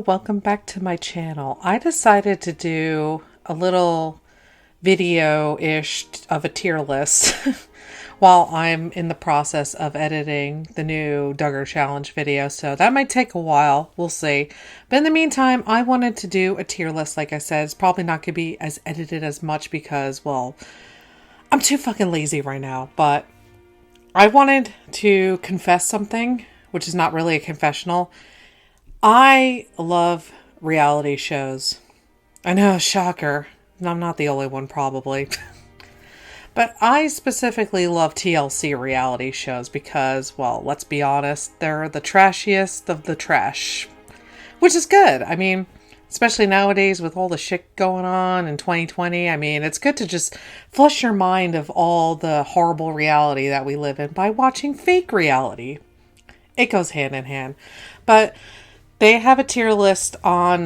welcome back to my channel. I decided to do a little video-ish of a tier list while I'm in the process of editing the new Duggar Challenge video, so that might take a while, we'll see. But in the meantime, I wanted to do a tier list. Like I said, it's probably not going to be as edited as much because, well, I'm too fucking lazy right now, but I wanted to confess something, which is not really a confessional. I love reality shows. I know, shocker. I'm not the only one, probably. But I specifically love TLC reality shows because, well, let's be honest, they're the trashiest of the trash. Which is good. I mean, especially nowadays with all the shit going on in 2020. I mean, it's good to just flush your mind of all the horrible reality that we live in by watching fake reality. It goes hand in hand. But they have a tier list on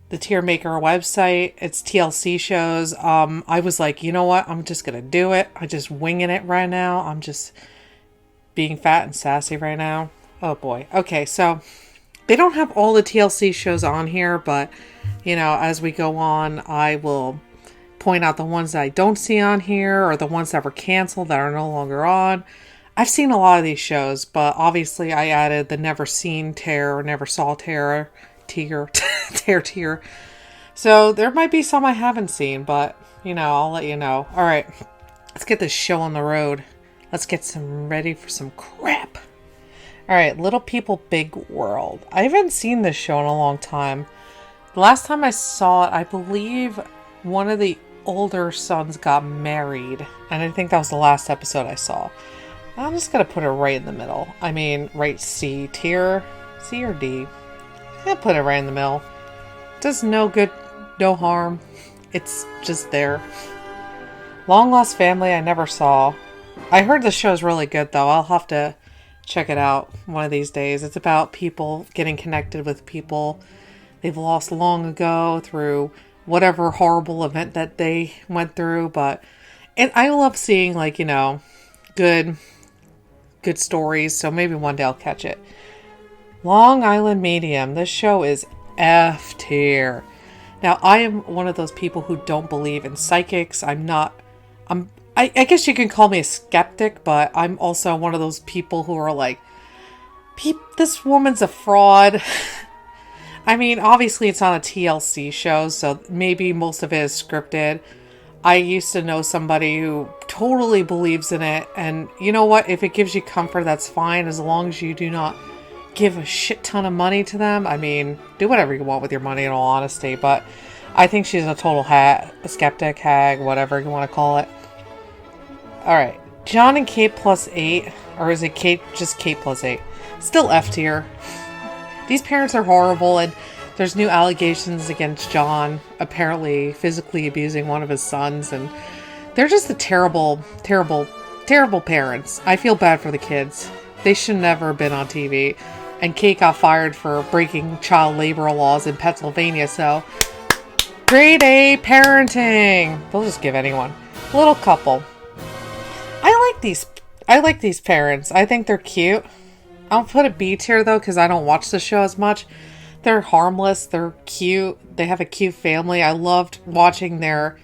the Tier Maker website. It's TLC shows. I was like, you know what? I'm just going to do it. I'm just winging it right now. I'm just being fat and sassy right now. Oh boy. Okay, so they don't have all the TLC shows on here, but, you know, as we go on, I will point out the ones that I don't see on here or the ones that were canceled that are no longer on. I've seen a lot of these shows, but obviously I added the never seen tier or never saw tier. So there might be some I haven't seen, but, you know, I'll let you know. All right, let's get this show on the road. Let's get some ready for some crap. All right, Little People, Big World. I haven't seen this show in a long time. The last time I saw it, I believe one of the older sons got married, and I think that was the last episode I saw. I'm just going to put it right in the middle. I mean, right C tier. C or D? I'll put it right in the middle. Does no good, no harm. It's just there. Long Lost Family, I never saw. I heard the show's really good, though. I'll have to check it out one of these days. It's about people getting connected with people they've lost long ago through whatever horrible event that they went through. But I love seeing, like, you know, good stories, so maybe one day I'll catch it. Long Island Medium. This show is F tier. Now, I am one of those people who don't believe in psychics. I guess you can call me a skeptic, but I'm also one of those people who are like, this woman's a fraud. I mean, obviously it's on a TLC show, so maybe most of it is scripted. I used to know somebody who totally believes in it, and you know what? If it gives you comfort, that's fine, as long as you do not give a shit ton of money to them. I mean, do whatever you want with your money, in all honesty, but I think she's a total a skeptic, hag, whatever you want to call it. Alright, John and Kate plus 8, or is it just Kate plus 8? Still F tier. These parents are horrible, and there's new allegations against John, apparently physically abusing one of his sons, and they're just the terrible, terrible, terrible parents. I feel bad for the kids. They should never have been on TV. And Kate got fired for breaking child labor laws in Pennsylvania, so grade A parenting. They'll just give anyone. Little Couple. I like these parents. I think they're cute. I'll put a B tier though, because I don't watch the show as much. They're harmless. They're cute. They have a cute family. I loved watching their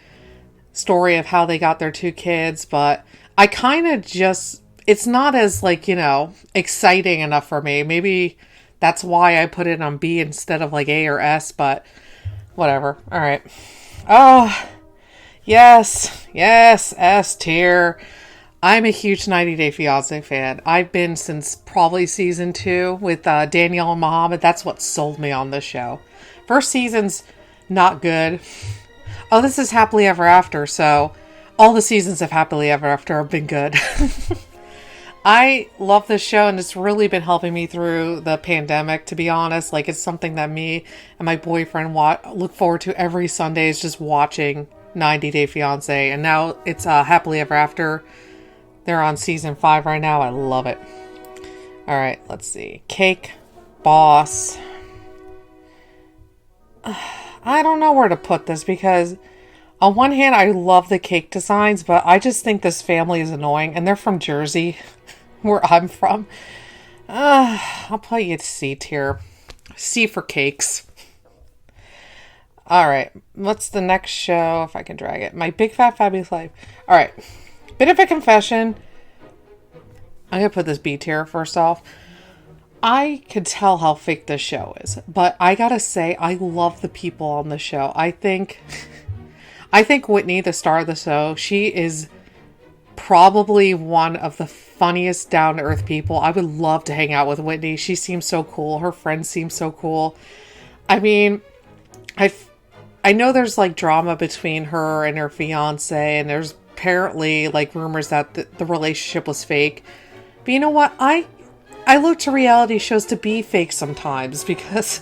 story of how they got their 2 kids, but I kind of just, it's not as, like, you know, exciting enough for me. Maybe that's why I put it on B instead of like A or S, but whatever. All right. Oh, yes, S tier. I'm a huge 90 Day Fiancé fan. I've been since probably season 2 with Danielle and Muhammad. That's what sold me on this show. First season's not good. Oh, this is Happily Ever After, so all the seasons of Happily Ever After have been good. I love this show, and it's really been helping me through the pandemic, to be honest. Like, it's something that me and my boyfriend look forward to every Sunday, is just watching 90 Day Fiancé. And now it's Happily Ever After. They're on season 5 right now. I love it. All right, let's see. Cake Boss. I don't know where to put this because on one hand, I love the cake designs, but I just think this family is annoying, and they're from Jersey, where I'm from. I'll put you at C tier. C for cakes. All right, what's the next show if I can drag it? My Big Fat Fabulous Life. All right, bit of a confession. I'm going to put this B tier first off. I could tell how fake this show is, but I gotta say, I love the people on the show. I think Whitney, the star of the show, she is probably one of the funniest down-to-earth people. I would love to hang out with Whitney. She seems so cool. Her friends seem so cool. I mean, I know there's like drama between her and her fiance, and there's apparently like rumors that the relationship was fake. But you know what? I look to reality shows to be fake sometimes, because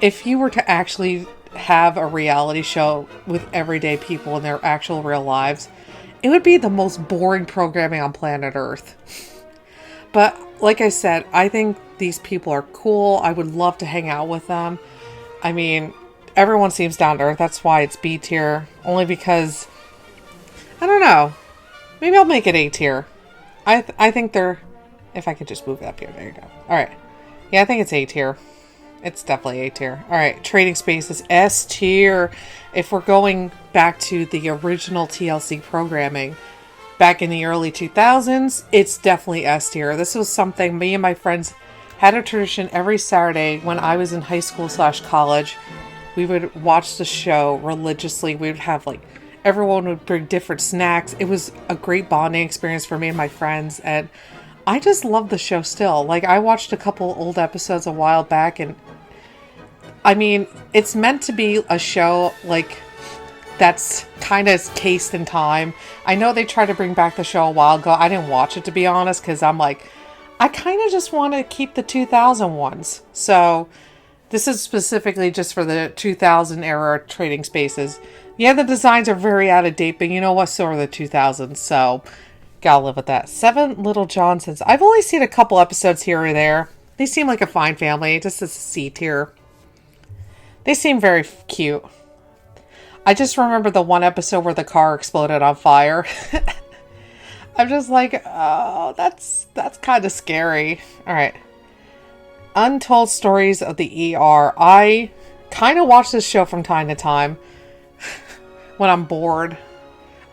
if you were to actually have a reality show with everyday people in their actual real lives, it would be the most boring programming on planet Earth. But like I said, I think these people are cool. I would love to hang out with them. I mean, everyone seems down to earth. That's why it's B tier. Only because, I don't know. Maybe I'll make it A tier. I think they're, if I could just move it up here. There you go. All right. Yeah, I think it's A tier. It's definitely A tier. All right. Trading Spaces, S tier. If we're going back to the original TLC programming back in the early 2000s, it's definitely S tier. This was something me and my friends had a tradition every Saturday when I was in high school / college. We would watch the show religiously. We would have like, everyone would bring different snacks. It was a great bonding experience for me and my friends. And I just love the show still. Like, I watched a couple old episodes a while back, and I mean, it's meant to be a show like that's kind of cased in time. I know they tried to bring back the show a while ago. I didn't watch it, to be honest, because I'm like, I kind of just want to keep the 2000 ones. So this is specifically just for the 2000 era Trading Spaces. Yeah, the designs are very out of date, but you know what? So are the 2000s. So gotta live with that. 7 Little Johnsons. I've only seen a couple episodes here or there. They seem like a fine family. Just as a C tier. They seem very cute. I just remember the one episode where the car exploded on fire. I'm just like, oh, that's kind of scary. All right. Untold Stories of the ER. I kind of watch this show from time to time when I'm bored.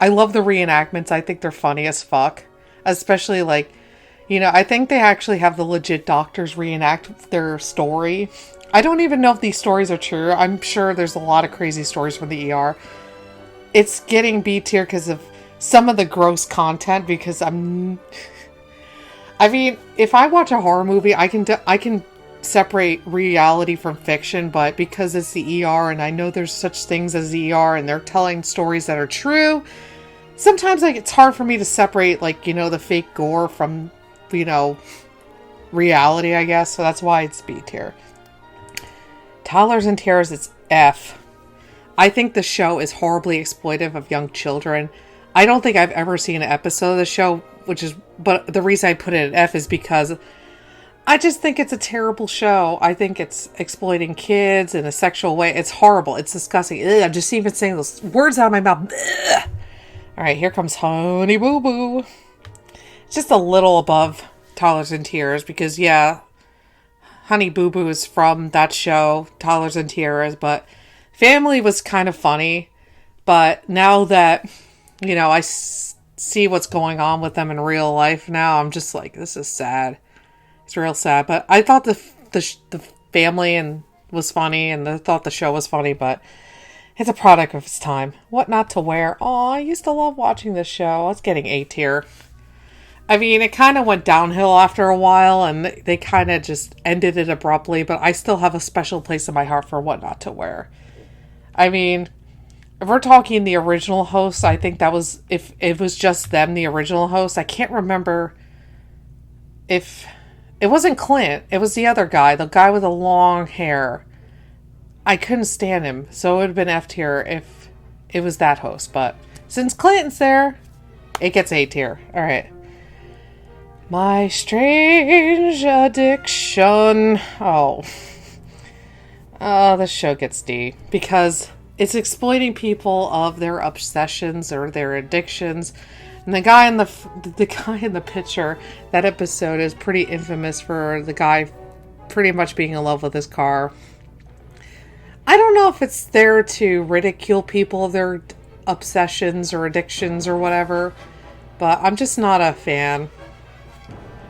I love the reenactments. I think they're funny as fuck. Especially like, you know, I think they actually have the legit doctors reenact their story. I don't even know if these stories are true. I'm sure there's a lot of crazy stories from the ER. It's getting B tier because of some of the gross content, because I mean, if I watch a horror movie, I can separate reality from fiction, but because it's the ER and I know there's such things as the ER and they're telling stories that are true, sometimes like it's hard for me to separate, like, you know, the fake gore from, you know, reality, I guess. So that's why it's B tier. Toddlers and Terrors, it's F. I think the show is horribly exploitive of young children. I don't think I've ever seen an episode of the show, but the reason I put it at F is because I just think it's a terrible show. I think it's exploiting kids in a sexual way. It's horrible. It's disgusting. Ugh, I'm just even saying those words out of my mouth. Ugh. All right, here comes Honey Boo Boo. It's just a little above Toddlers and Tears because, yeah, Honey Boo Boo is from that show, Toddlers and Tears, but Family was kind of funny. But now that, you know, I see what's going on with them in real life now, I'm just like, this is sad. It's real sad. But I thought the Family and was funny, and I thought the show was funny, but it's a product of its time. What Not to Wear. Oh, I used to love watching this show. It's getting A tier. I mean, it kind of went downhill after a while, and they kind of just ended it abruptly, but I still have a special place in my heart for What Not to Wear. I mean, if we're talking the original hosts, I think that was, if it was just them, the original host, I can't remember if, it wasn't Clint, it was the other guy, the guy with the long hair. I couldn't stand him, so it would have been F tier if it was that host, but since Clinton's there, it gets A tier. Alright. My Strange Addiction. Oh, this show gets D because it's exploiting people of their obsessions or their addictions. And the guy in the picture, that episode is pretty infamous for the guy pretty much being in love with his car. I don't know if it's there to ridicule people of their obsessions or addictions or whatever, but I'm just not a fan.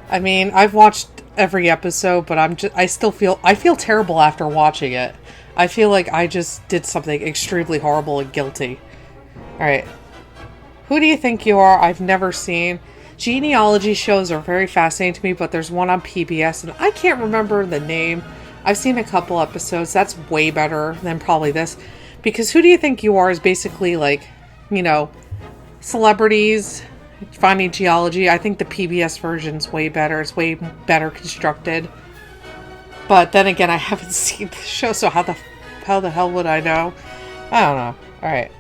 I mean, I've watched every episode, but I feel terrible after watching it. I feel like I just did something extremely horrible and guilty. Alright. Who do you think you are? I've never seen. Genealogy shows are very fascinating to me, but there's one on PBS, and I can't remember the name. I've seen a couple episodes. That's way better than probably this. Because Who Do You Think You Are is basically like, celebrities finding geology. I think the PBS version's way better. It's way better constructed. But then again, I haven't seen the show, so how the hell would I know? I don't know. Alright.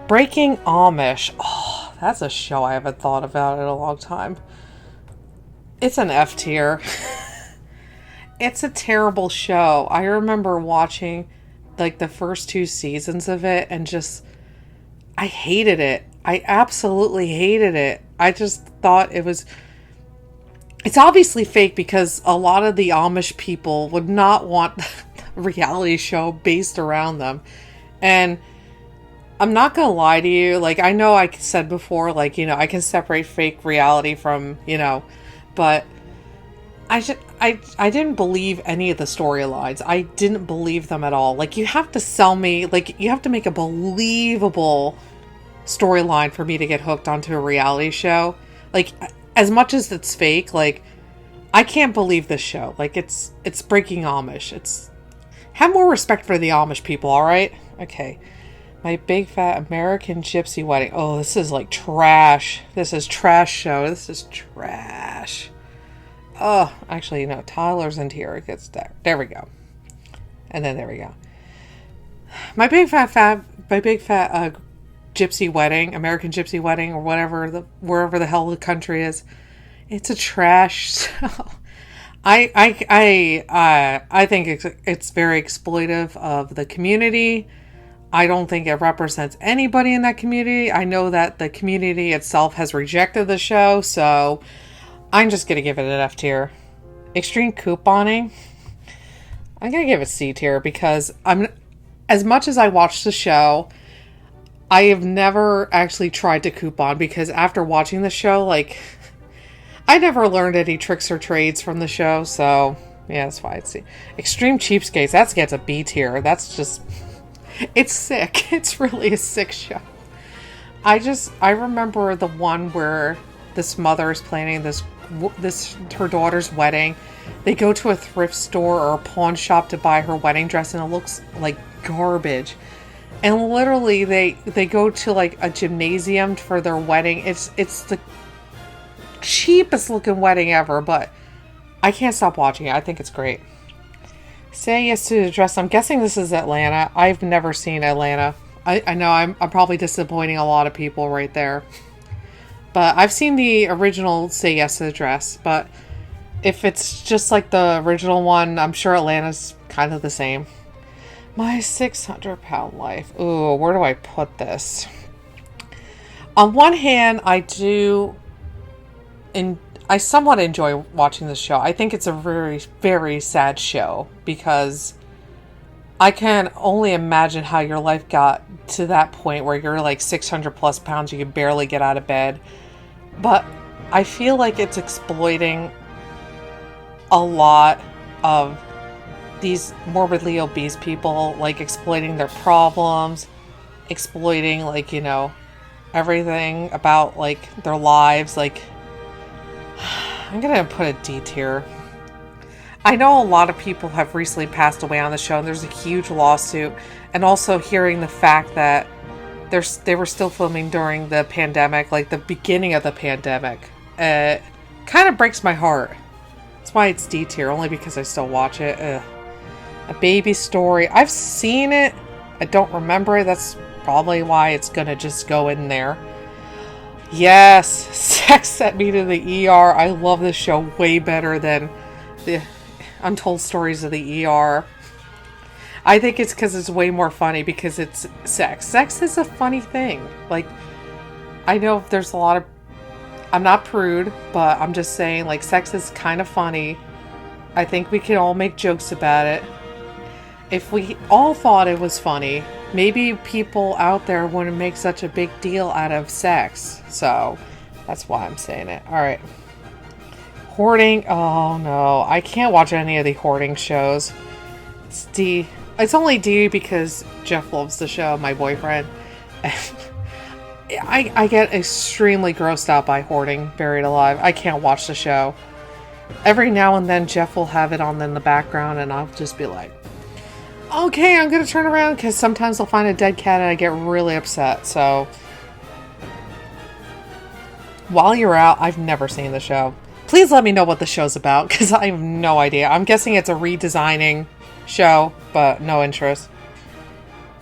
Breaking Amish. Oh, that's a show I haven't thought about in a long time. It's an F tier. It's a terrible show. I remember watching like the first 2 seasons of it and I hated it. I absolutely hated it. I just thought it's obviously fake because a lot of the Amish people would not want a reality show based around them. And I'm not gonna lie to you, like, I know I said before, like, I can separate fake reality from, but I didn't believe any of the storylines. I didn't believe them at all. Like, you have to sell me, like, you have to make a believable storyline for me to get hooked onto a reality show. Like, as much as it's fake, like, I can't believe this show. Like, it's Breaking Amish. Have more respect for the Amish people, alright? Okay. My Big Fat American Gypsy Wedding. Oh, this is like trash. This is trash show. This is trash. Oh, actually, no. Tyler's into here. It gets there. There we go. And then there we go. My Big Fat Gypsy Wedding, American Gypsy Wedding, or wherever the hell the country is. It's a trash show. I think it's very exploitive of the community. I don't think it represents anybody in that community. I know that the community itself has rejected the show, so I'm just going to give it an F tier. Extreme couponing. I'm going to give it C tier because as much as I watched the show, I have never actually tried to coupon because after watching the show, like, I never learned any tricks or trades from the show, so yeah, that's why it's C. Extreme cheapskates. That gets a B tier. That's just... It's sick. It's really a sick show. I remember the one where this mother is planning her daughter's wedding. They go to a thrift store or a pawn shop to buy her wedding dress and it looks like garbage. And literally they go to like a gymnasium for their wedding. It's the cheapest looking wedding ever, but I can't stop watching it. I think it's great. Say Yes to the Dress. I'm guessing this is Atlanta. I've never seen Atlanta. I know I'm probably disappointing a lot of people right there. But I've seen the original Say Yes to the Dress. But if it's just like the original one, I'm sure Atlanta's kind of the same. My 600-pound life. Ooh, where do I put this? On one hand, I somewhat enjoy watching this show. I think it's a very, very sad show because I can only imagine how your life got to that point where you're like 600 plus pounds, you can barely get out of bed. But I feel like it's exploiting a lot of these morbidly obese people, like exploiting their problems, exploiting like, everything about like their lives, like I'm gonna put a D tier. I know a lot of people have recently passed away on the show, and there's a huge lawsuit. And also hearing the fact that they were still filming during the pandemic, like the beginning of the pandemic, kind of breaks my heart. That's why it's D tier, only because I still watch it. A Baby Story. I've seen it. I don't remember it. That's probably why it's gonna just go in there. Yes, Sex Sent Me to the ER. I love this show way better than the Untold Stories of the ER. I think it's because it's way more funny because it's sex. Sex is a funny thing. Like, I know there's a lot of... I'm not prude, but I'm just saying, like, sex is kind of funny. I think we can all make jokes about it. If we all thought it was funny, maybe people out there wouldn't make such a big deal out of sex. So, that's why I'm saying it. Alright. Hoarding. Oh no. I can't watch any of the hoarding shows. It's D. It's only D because Jeff loves the show, my boyfriend. I get extremely grossed out by hoarding Buried Alive. I can't watch the show. Every now and then Jeff will have it on in the background and I'll just be like, okay, I'm going to turn around, because sometimes I'll find a dead cat and I get really upset. So, while you're out, I've never seen the show. Please let me know what the show's about, because I have no idea. I'm guessing it's a redesigning show, but no interest.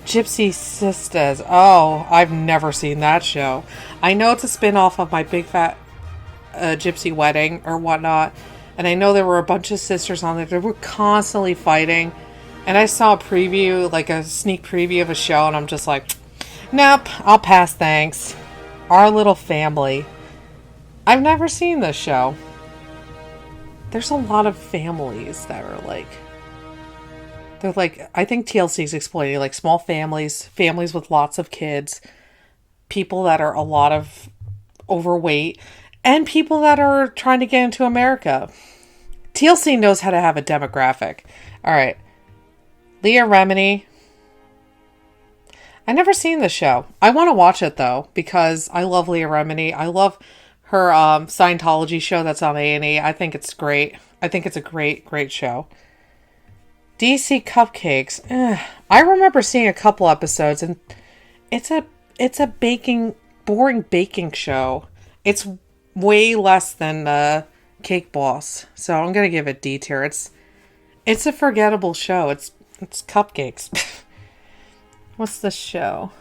Gypsy Sisters. Oh, I've never seen that show. I know it's a spin-off of My Big Fat Gypsy Wedding or whatnot. And I know there were a bunch of sisters on there that were constantly fighting. And I saw a preview, like a sneak preview of a show, and I'm just like, nope, I'll pass, thanks. Our Little Family. I've never seen this show. There's a lot of families that are like, they're like, I think TLC is exploiting like small families, families with lots of kids, people that are a lot of overweight, and people that are trying to get into America. TLC knows how to have a demographic. All right. Leah Remini. I never seen the show. I want to watch it though, because I love Leah Remini. I love her Scientology show that's on A&E. I think it's great. I think it's a great, great show. DC Cupcakes. I remember seeing a couple episodes, and it's a boring baking show. It's way less than Cake Boss, so I'm gonna give it D tier. It's a forgettable show. It's cupcakes. What's the show?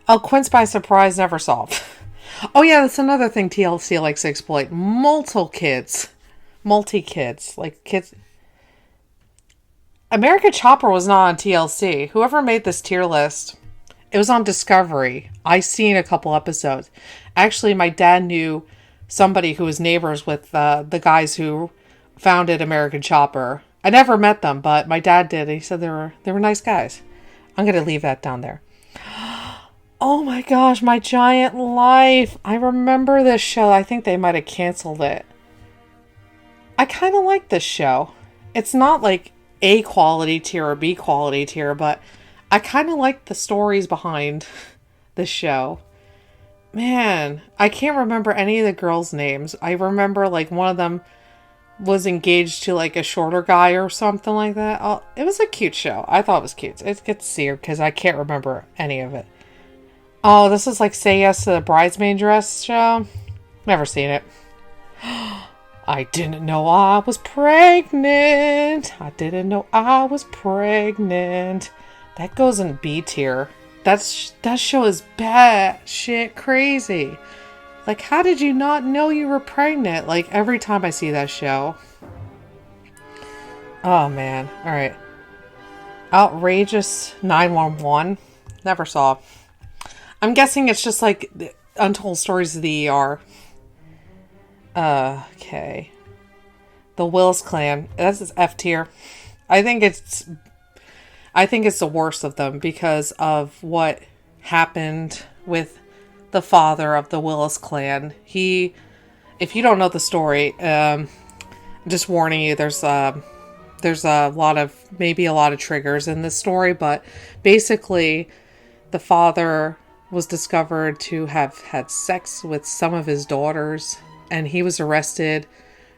Oh, Quince by Surprise, never solved. Oh yeah, that's another thing TLC likes to exploit. Multi-kids. Like kids. American Chopper was not on TLC. Whoever made this tier list, it was on Discovery. I seen a couple episodes. Actually, my dad knew somebody who was neighbors with the guys who founded American Chopper. I never met them, but my dad did. He said they were nice guys. I'm going to leave that down there. Oh my gosh, My Giant Life. I remember this show. I think they might have canceled it. I kind of like this show. It's not like A quality tier or B quality tier, but I kind of like the stories behind the show. Man, I can't remember any of the girls' names. I remember like one of them was engaged to like a shorter guy or something like that. It was a cute show. I thought it was cute. It's good to see her because I can't remember any of it. Oh, this is like Say Yes to the Bridesmaid Dress show. Never seen it. I didn't know I was pregnant. I didn't know I was pregnant. That goes in B tier. That show is bad shit crazy. Like, how did you not know you were pregnant? Like, every time I see that show. Oh, man. Alright. Outrageous 911. Never saw. I'm guessing it's just like Untold Stories of the ER. Okay. The Wills Clan. That's F tier. I think it's the worst of them because of what happened with the father of the Willis clan. If you don't know the story, I'm just warning you, there's a lot of triggers in this story, but basically the father was discovered to have had sex with some of his daughters, and he was arrested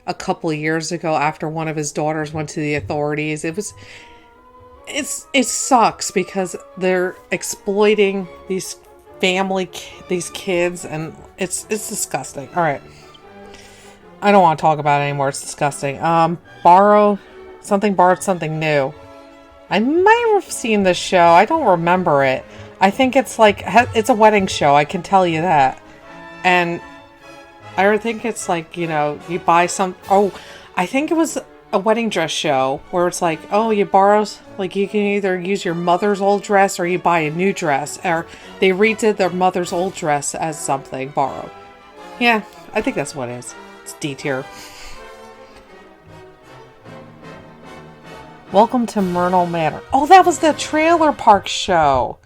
a couple of years ago after one of his daughters went to the authorities. It sucks because they're exploiting these kids, and it's disgusting. All right, I don't want to talk about it anymore. It's disgusting. Borrowed something new. I might have seen this show. I don't remember it. I think it's a wedding show. I can tell you that. And I think it's like, you buy some. Oh, I think it was a wedding dress show where it's like, oh, you borrow, like you can either use your mother's old dress or you buy a new dress, or they redid their mother's old dress as something borrowed. Yeah, I think that's what it is. It's D tier. Welcome to Myrtle Manor. Oh, that was the Trailer Park Show.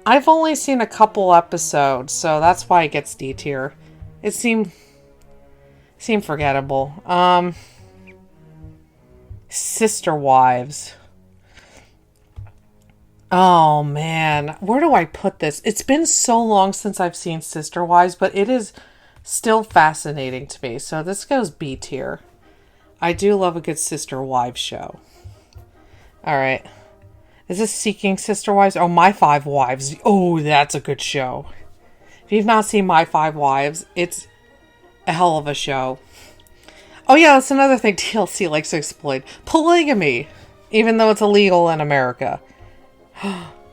I've only seen a couple episodes, so that's why it gets D tier. It seemed forgettable. Sister Wives. Oh man, where do I put this? It's been so long since I've seen Sister Wives, but it is still fascinating to me. So this goes B tier. I do love a good Sister Wives show. All right. Is this Seeking Sister Wives? Oh, My Five Wives. Oh, that's a good show. If you've not seen My Five Wives, it's a hell of a show. Oh yeah, that's another thing TLC likes to exploit. Polygamy. Even though it's illegal in America.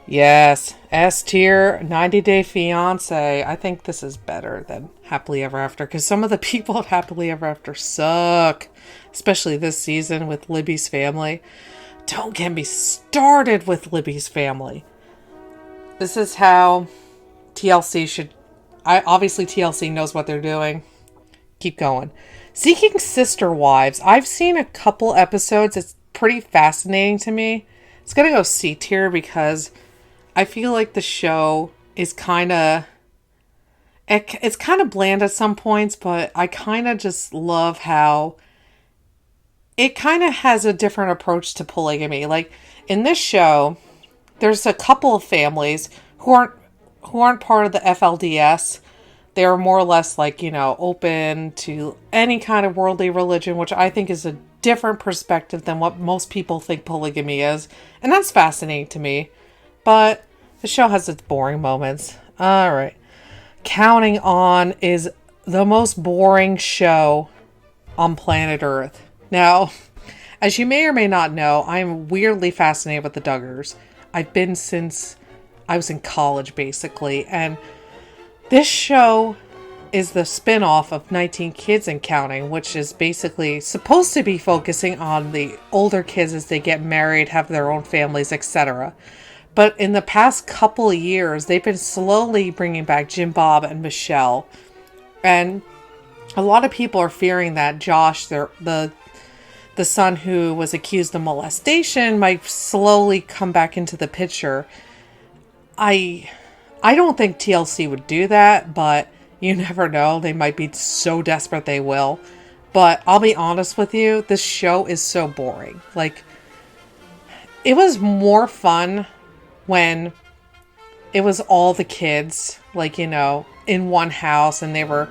Yes. S tier, 90 Day Fiancé. I think this is better than Happily Ever After. Because some of the people at Happily Ever After suck. Especially this season with Libby's family. Don't get me started with Libby's family. This is how TLC should... obviously TLC knows what they're doing. Keep going. Seeking Sister Wives. I've seen a couple episodes. It's pretty fascinating to me. It's going to go C tier because I feel like the show is kind of... It's kind of bland at some points, but I kind of just love how it kind of has a different approach to polygamy. Like in this show, there's a couple of families who aren't part of the FLDS. They're more or less like, open to any kind of worldly religion, which I think is a different perspective than what most people think polygamy is. And that's fascinating to me. But the show has its boring moments. All right. Counting On is the most boring show on planet Earth. Now, as you may or may not know, I'm weirdly fascinated with the Duggars. I've been since I was in college, basically. And this show is the spin-off of 19 Kids and Counting, which is basically supposed to be focusing on the older kids as they get married, have their own families, etc. But in the past couple of years, they've been slowly bringing back Jim Bob and Michelle. And a lot of people are fearing that Josh, the son who was accused of molestation, might slowly come back into the picture. I don't think TLC would do that, but you never know. They might be so desperate they will. But I'll be honest with you, this show is so boring. Like, it was more fun when it was all the kids, like, in one house and they were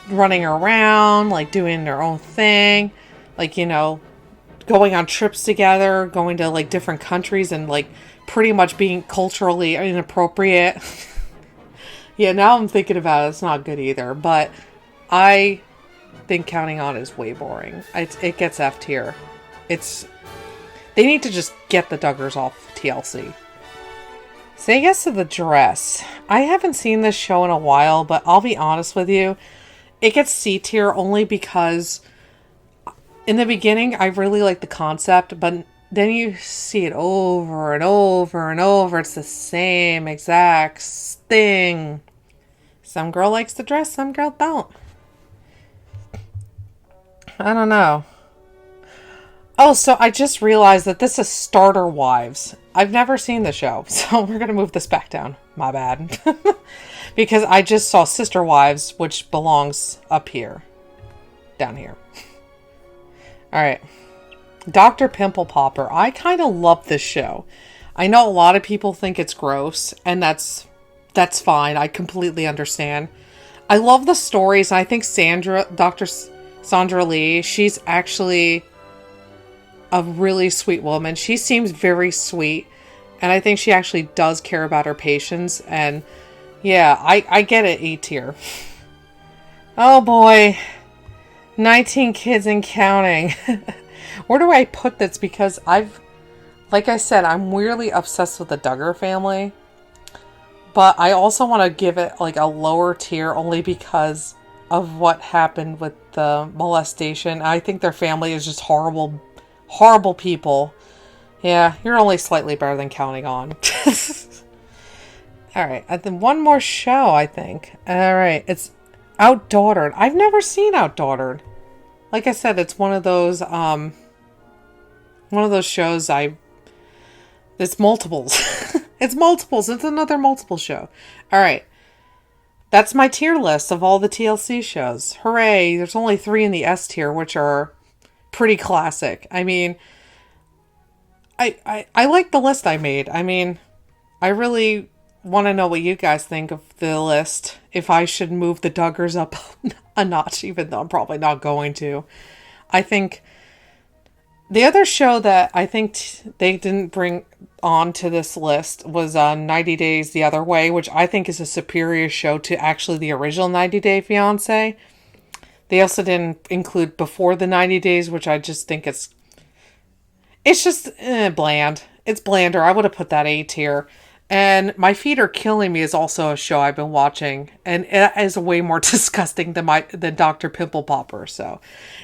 running around, like, doing their own thing. Like, going on trips together, going to, like, different countries and, like, pretty much being culturally inappropriate. Yeah, now I'm thinking about it, it's not good either. But I think Counting On is way boring. It gets F tier. They need to just get the Duggars off TLC. Say Yes to the Dress. I haven't seen this show in a while, but I'll be honest with you. It gets C tier only because in the beginning, I really like the concept, but then you see it over and over and over. It's the same exact thing. Some girl likes the dress, some girl don't. I don't know. Oh, so I just realized that this is Starter Wives. I've never seen the show, so we're going to move this back down. My bad. Because I just saw Sister Wives, which belongs up here. Down here. Alright. Dr. Pimple Popper. I kind of love this show. I know a lot of people think it's gross, and that's fine. I completely understand. I love the stories. I think Dr. Sandra Lee, she's actually a really sweet woman. She seems very sweet, and I think she actually does care about her patients. And yeah, I get it, E tier. Oh boy. 19 Kids and Counting. Where do I put this? Because like I said, I'm weirdly obsessed with the Duggar family. But I also want to give it like a lower tier only because of what happened with the molestation. I think their family is just horrible, horrible people. Yeah, you're only slightly better than Counting On. Alright, and then one more show, I think. Alright, it's Outdaughtered. I've never seen Outdaughtered. Like I said, it's one of those, one of those shows it's multiples. It's multiples. It's another multiple show. All right. That's my tier list of all the TLC shows. Hooray. There's only 3 in the S tier, which are pretty classic. I mean, I like the list I made. I mean, I really want to know what you guys think of the list. If I should move the Duggars up a notch, even though I'm probably not going to. I think the other show that I think they didn't bring on to this list was 90 Days the Other Way, which I think is a superior show to actually the original 90 Day Fiancé. They also didn't include Before the 90 Days, which I just think it's just bland. It's blander. I would have put that A tier. And My Feet Are Killing Me is also a show I've been watching, and it is way more disgusting than Dr. Pimple Popper. So,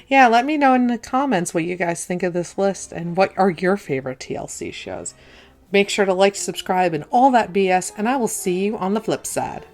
yeah, let me know in the comments what you guys think of this list and what are your favorite TLC shows. Make sure to like, subscribe, and all that BS, and I will see you on the flip side.